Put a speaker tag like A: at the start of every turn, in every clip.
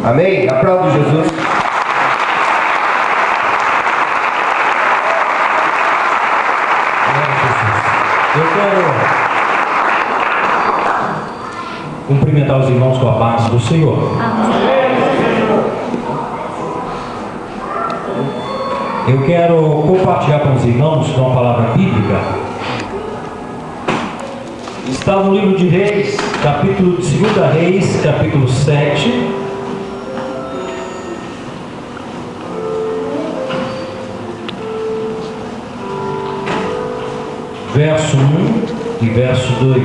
A: Amém? Aplaude Jesus.
B: Eu quero cumprimentar os irmãos com a paz do Senhor. Eu quero compartilhar com os irmãos uma palavra bíblica. Está no livro de Reis, capítulo de 2 Reis, capítulo 7. Verso 1 e verso 2.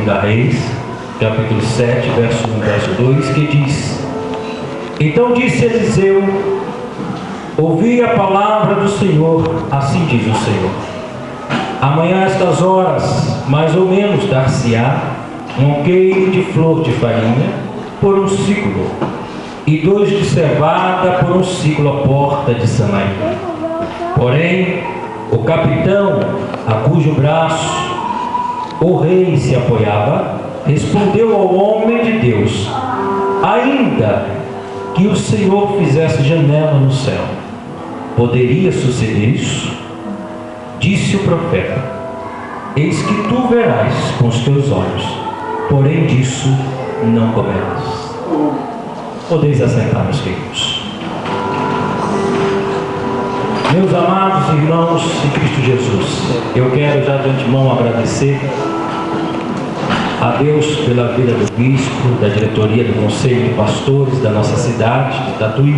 B: 2 Reis, capítulo 7, verso 1 e verso 2, que diz: Então disse Eliseu: Ouvi a palavra do Senhor, assim diz o Senhor. Amanhã a estas horas, mais ou menos, dar-se-á um queiro de flor de farinha por um ciclo, e 2 de cevada por um ciclo à porta de Samaria. Porém, o capitão, a cujo braço o rei se apoiava, respondeu ao homem de Deus: Ainda que o Senhor fizesse janela no céu, poderia suceder isso? Disse o profeta: Eis que tu verás com os teus olhos, porém disso não comerás. Podeis assentar, meus queridos. Meus amados irmãos em Cristo Jesus, eu quero já de antemão agradecer a Deus pela vida do bispo, da diretoria do conselho de pastores da nossa cidade de Tatuí.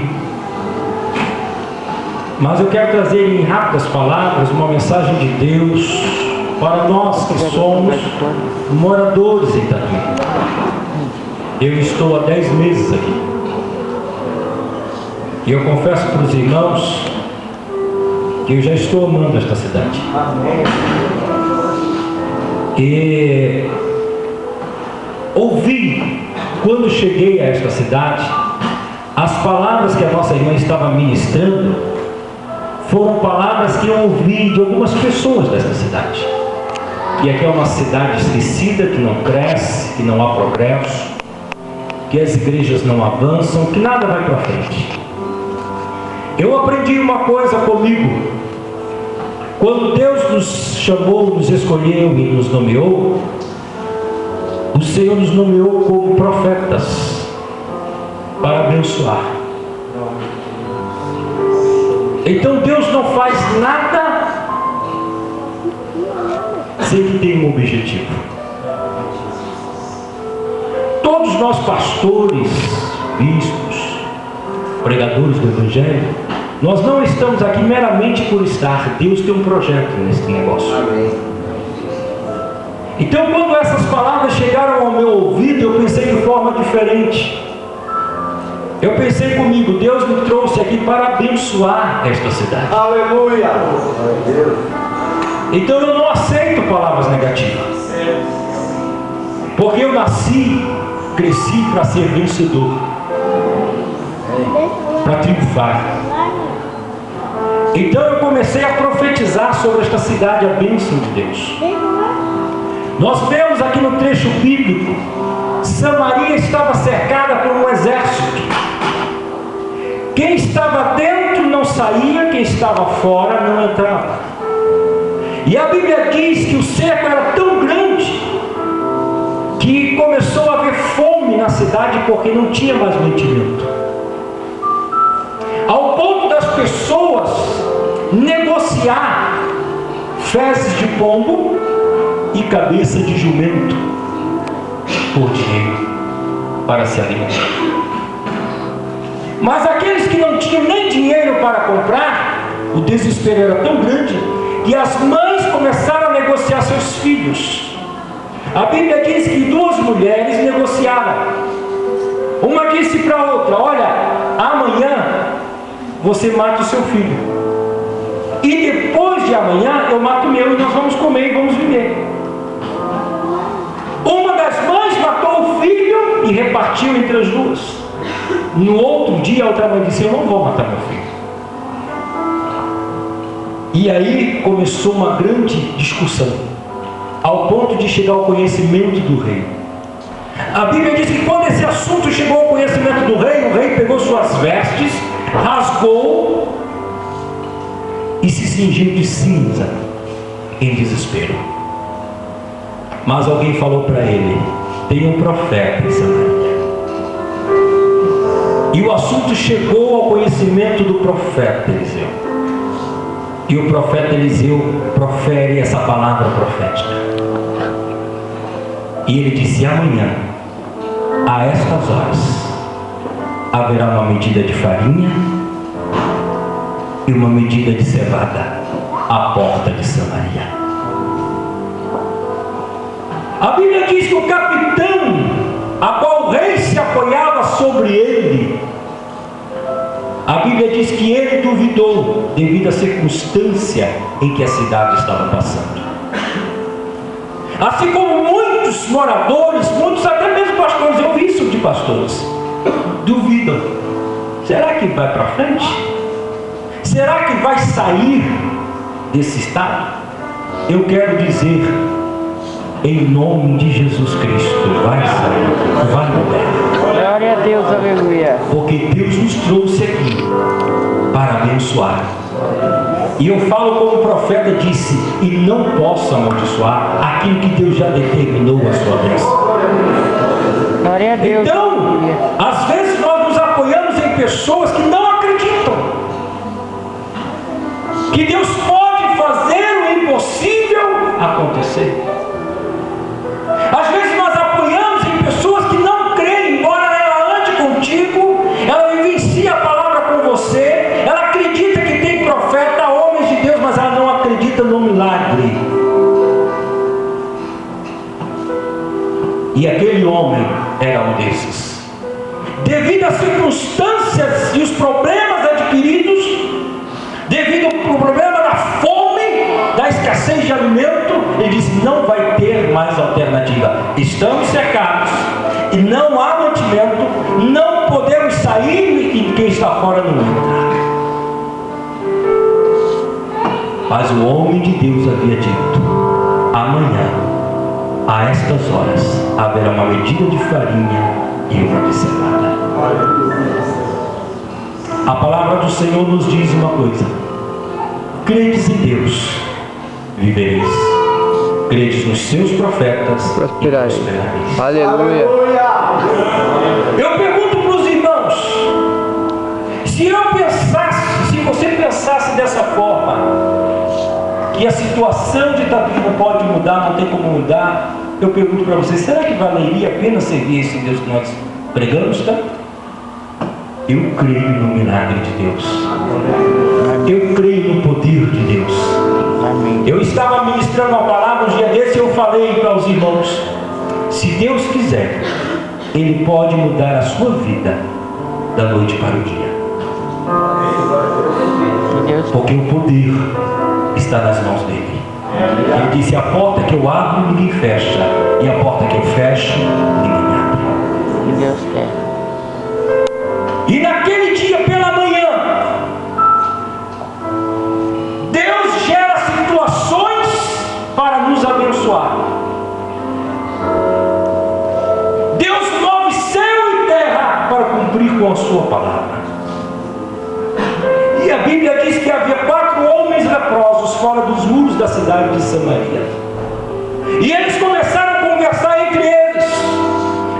B: Mas eu quero trazer em rápidas palavras uma mensagem de Deus para nós que somos moradores em Tatuí. Eu estou há 10 meses aqui. E eu confesso para os irmãos que eu já estou amando esta cidade. E ouvi, quando cheguei a esta cidade, as palavras que a nossa irmã estava ministrando foram palavras que eu ouvi de algumas pessoas desta cidade. Que aqui é uma cidade esquecida, que não cresce, que não há progresso, que as igrejas não avançam, que nada vai para frente. Eu aprendi uma coisa comigo. Quando Deus nos chamou, nos escolheu e nos nomeou, o Senhor nos nomeou como profetas para abençoar. Então Deus não faz nada sem que tenha um objetivo. Todos nós pastores, bispos, pregadores do Evangelho, nós não estamos aqui meramente por estar. Deus tem um projeto nesse negócio. Amém. Então, quando essas palavras chegaram ao meu ouvido, eu pensei de forma diferente. Eu pensei comigo: Deus me trouxe aqui para abençoar esta cidade.
A: Aleluia!
B: Então eu não aceito palavras negativas, porque eu nasci, cresci para ser vencedor, para triunfar. Então eu comecei a profetizar sobre esta cidade a bênção de Deus. Nós vemos aqui no trecho bíblico, Samaria estava cercada por um exército. Quem estava dentro não saía, quem estava fora não entrava. E a Bíblia diz que o cerco era tão grande que começou a haver fome na cidade porque não tinha mais mantimento. Ao ponto das pessoas negociar fezes de pombo e cabeça de jumento por dinheiro para se alimentar. Mas aqueles que não tinham nem dinheiro para comprar, o desespero era tão grande que as mães começaram a negociar seus filhos. A Bíblia diz que 2 mulheres negociaram. Uma disse para a outra: olha, amanhã você mata o seu filho, e depois de amanhã eu mato o meu, e nós vamos comer e vamos viver. Uma das mães matou o filho e repartiu entre as duas. No outro dia a outra mãe disse: eu não vou matar meu filho. E aí começou uma grande discussão, ao ponto de chegar ao conhecimento do rei. A Bíblia diz que quando esse assunto chegou ao conhecimento do rei, o rei pegou suas vestes, rasgou e se cingiu de cinza em desespero. Mas alguém falou para ele: tem um profeta em Samaria. E o assunto chegou ao conhecimento do profeta Eliseu. E o profeta Eliseu profere essa palavra profética. E ele disse: amanhã, a estas horas, haverá uma medida de farinha e uma medida de cevada à porta de Samaria. A Bíblia diz que o capitão, a qual o rei se apoiava sobre ele, a Bíblia diz que ele duvidou devido à circunstância em que a cidade estava passando. Assim como muitos moradores, muitos até mesmo pastores, eu vi isso de pastores, duvidam. Será que vai para frente? Será que vai sair desse estado? Eu quero dizer, em nome de Jesus Cristo, vai sair, vai mudar.
C: Glória a Deus, aleluia.
B: Porque Deus nos trouxe aqui para abençoar. E eu falo como o profeta disse: e não posso amaldiçoar aquilo que Deus já determinou a sua bênção.
C: Glória a Deus.
B: Então,
C: aleluia.
B: às vezes nós nos apoiamos em pessoas que não acreditam que Deus pode fazer o impossível acontecer. Às vezes nós apoiamos em pessoas que não creem, embora ela ande contigo, ela vivencia a palavra com você, ela acredita que tem profeta, homens de Deus, mas ela não acredita no milagre. E aquele homem era um desses. Devido às circunstâncias e os problemas adquiridos, devido ao problema da fome, da escassez de alimento, ele disse: não vai ter mais alternativa. Estamos cercados e não há mantimento, não podemos sair e quem está fora não entra. Mas o homem de Deus havia dito: amanhã, a estas horas, haverá uma medida de farinha e uma de cevada. A palavra do Senhor nos diz uma coisa: credes em Deus, vivereis. Credes nos seus profetas,
C: Prosperai.
B: e prosperareis.
C: Aleluia.
B: Eu pergunto para os irmãos: se eu pensasse, se você pensasse dessa forma, que a situação de Itapevi não pode mudar, não tem como mudar, eu pergunto para você: será que valeria a pena servir esse Deus que nós pregamos tanto? Eu creio no milagre de Deus. Eu creio no poder de Deus.
C: Amém.
B: Eu estava ministrando uma palavra um dia desse e eu falei para os irmãos: se Deus quiser, Ele pode mudar a sua vida da noite para o dia.
C: Que Deus.
B: Porque o poder está nas mãos dele. Ele disse: a porta que eu abro, ninguém fecha, e a porta que eu fecho, ninguém abre.
C: Que Deus quer.
B: E naquele dia pela manhã, Deus gera situações para nos abençoar. Deus move céu e terra para cumprir com a sua palavra. E a Bíblia diz que havia 4 homens leprosos fora dos muros da cidade de Samaria. E eles começaram a conversar entre eles: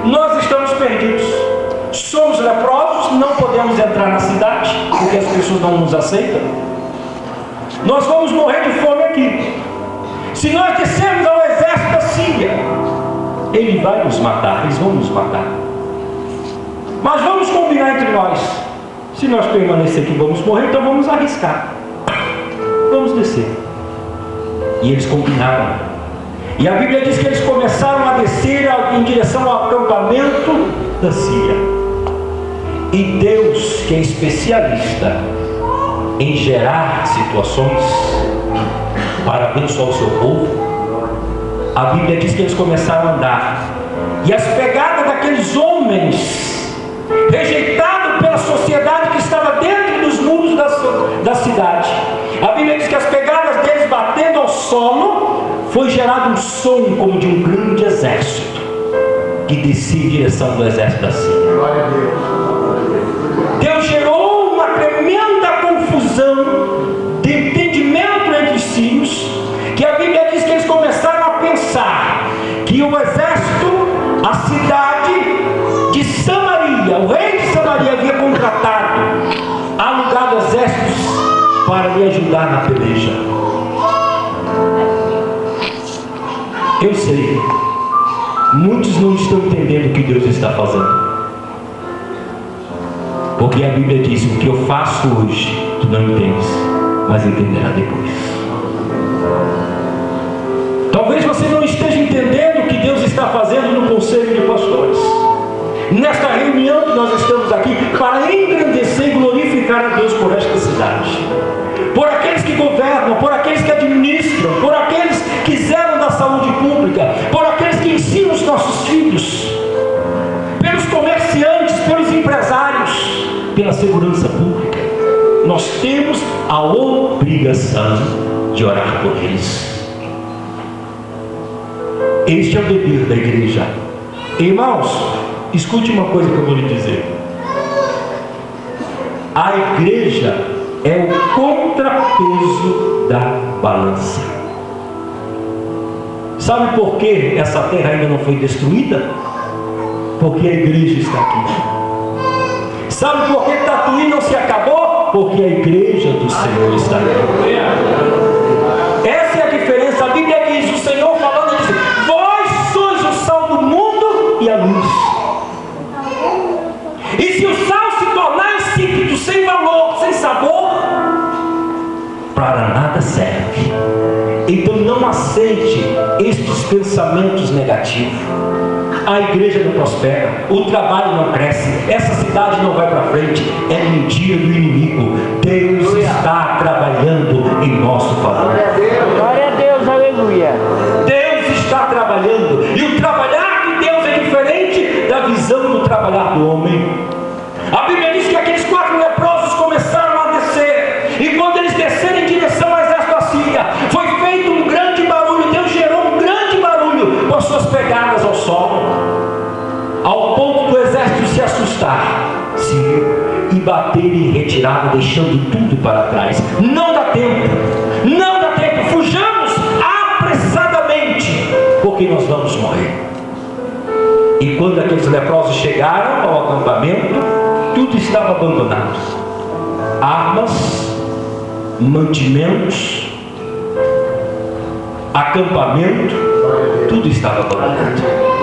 B: nós estamos perdidos, somos leprosos, não podemos entrar na cidade porque as pessoas não nos aceitam. Nós vamos morrer de fome aqui. Se nós descermos ao exército da Síria, ele vai nos matar, eles vão nos matar. Mas vamos combinar entre nós: se nós permanecer aqui vamos morrer, então vamos arriscar, vamos descer. E eles combinaram. E a Bíblia diz que eles começaram a descer em direção ao acampamento da Síria. E Deus, que é especialista em gerar situações para abençoar o seu povo, a Bíblia diz que eles começaram a andar. E as pegadas daqueles homens, rejeitados pela sociedade que estava dentro dos muros da cidade, a Bíblia diz que as pegadas deles batendo ao solo, foi gerado um som como de um grande exército. que descia em direção do exército da Síria.
A: Glória a Deus.
B: Deus gerou uma tremenda confusão de entendimento entre os sírios, que a Bíblia diz que eles começaram a pensar que o exército, a cidade de Samaria, o rei de Samaria havia contratado, alugado exércitos para lhe ajudar na peleja. Eu sei, muitos não estão entendendo o que Deus está fazendo, porque a Bíblia diz: o que eu faço hoje, tu não entendes, mas entenderá depois. Talvez você não esteja entendendo o que Deus está fazendo no conselho de pastores, nesta reunião que nós estamos aqui para engrandecer e glorificar a Deus por esta cidade, por aqueles que governam, por aqueles que administram, por aqueles que zelam da saúde pública, por aqueles que ensinam os nossos filhos, pelos comerciantes, pelos empresários, pela segurança pública. Nós temos a obrigação de orar por eles. Este é o dever da igreja. Irmãos, escute uma coisa que eu vou lhe dizer. A igreja é o contrapeso da balança. Sabe por que essa terra ainda não foi destruída? Porque a igreja está aqui. Sabe por que Tatuí não se acabou? Porque a igreja do Senhor está aqui. Essa é a diferença. A Bíblia diz, o Senhor falando, diz: vós sois o sal do mundo e a luz. E se o sal se tornar insípido, sem valor, sem sabor, para nada serve. Então não aceite estes pensamentos negativos. A igreja não prospera, o trabalho não cresce, essa cidade não vai para frente. É mentira do inimigo. Deus está trabalhando em nosso favor.
C: Glória a Deus, aleluia.
B: Deus está trabalhando, e o trabalhar de Deus é diferente da visão do trabalhar do homem. A Bíblia diz que aqueles 4 leprosos começaram a descer, e quando eles desceram em direção ao exército da Síria, foi feito um grande barulho. Deus gerou um grande barulho com as suas pegadas ao solo, ao ponto do exército se assustar, e bater em retirada, deixando tudo para trás. Não dá tempo, não dá tempo, fujamos apressadamente, porque nós vamos morrer. E quando aqueles leprosos chegaram ao acampamento, tudo estava abandonado: armas, mantimentos, acampamento, tudo estava abandonado.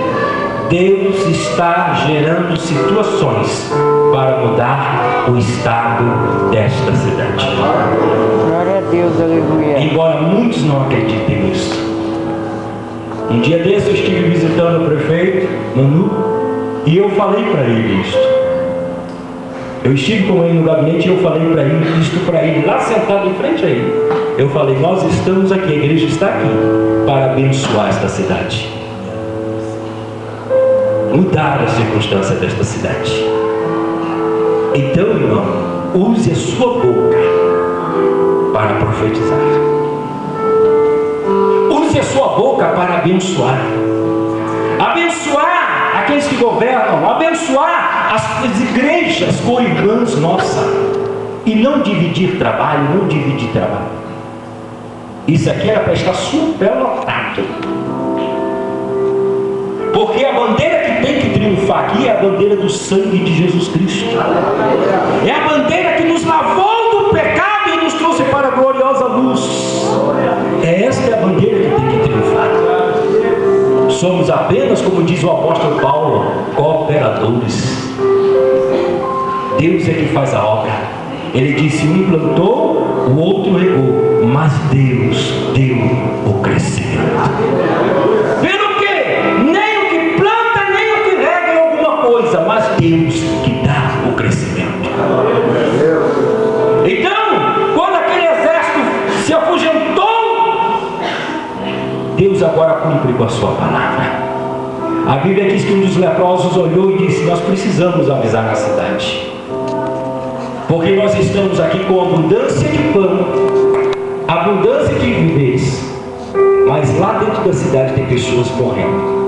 B: Deus está gerando situações para mudar o estado desta cidade.
C: Glória a Deus, aleluia.
B: Embora muitos não acreditem nisso. Um dia desse eu estive visitando o prefeito Manu, e eu falei para ele isto. Eu estive com ele no gabinete e eu falei para ele isto, para ele lá sentado em frente a ele. Eu falei: nós estamos aqui, a igreja está aqui para abençoar esta cidade, mudar a circunstância desta cidade. Então, irmão, use a sua boca para profetizar. Use a sua boca para abençoar. Abençoar aqueles que governam, abençoar as igrejas co-irmãs nossas, e não dividir trabalho, não dividir trabalho. Isso aqui era para estar superlotado, porque a bandeira que tem que triunfar aqui é a bandeira do sangue de Jesus Cristo. É a bandeira que nos lavou do pecado e nos trouxe para a gloriosa luz. Esta é a bandeira que tem que triunfar. Somos apenas, como diz o apóstolo Paulo, cooperadores. Deus é que faz a obra. Ele disse: um plantou, o outro regou, mas Deus deu o crescimento. Pelo quê? Nem o que planta, nem o que rega em alguma coisa, mas Deus que dá o crescimento. Então, quando aquele exército se afugentou, Deus agora cumpre com a sua palavra. A Bíblia diz que um dos leprosos olhou e disse: nós precisamos avisar na cidade, porque nós estamos aqui com abundância de pão, abundância de víveres, mas lá dentro da cidade tem pessoas morrendo.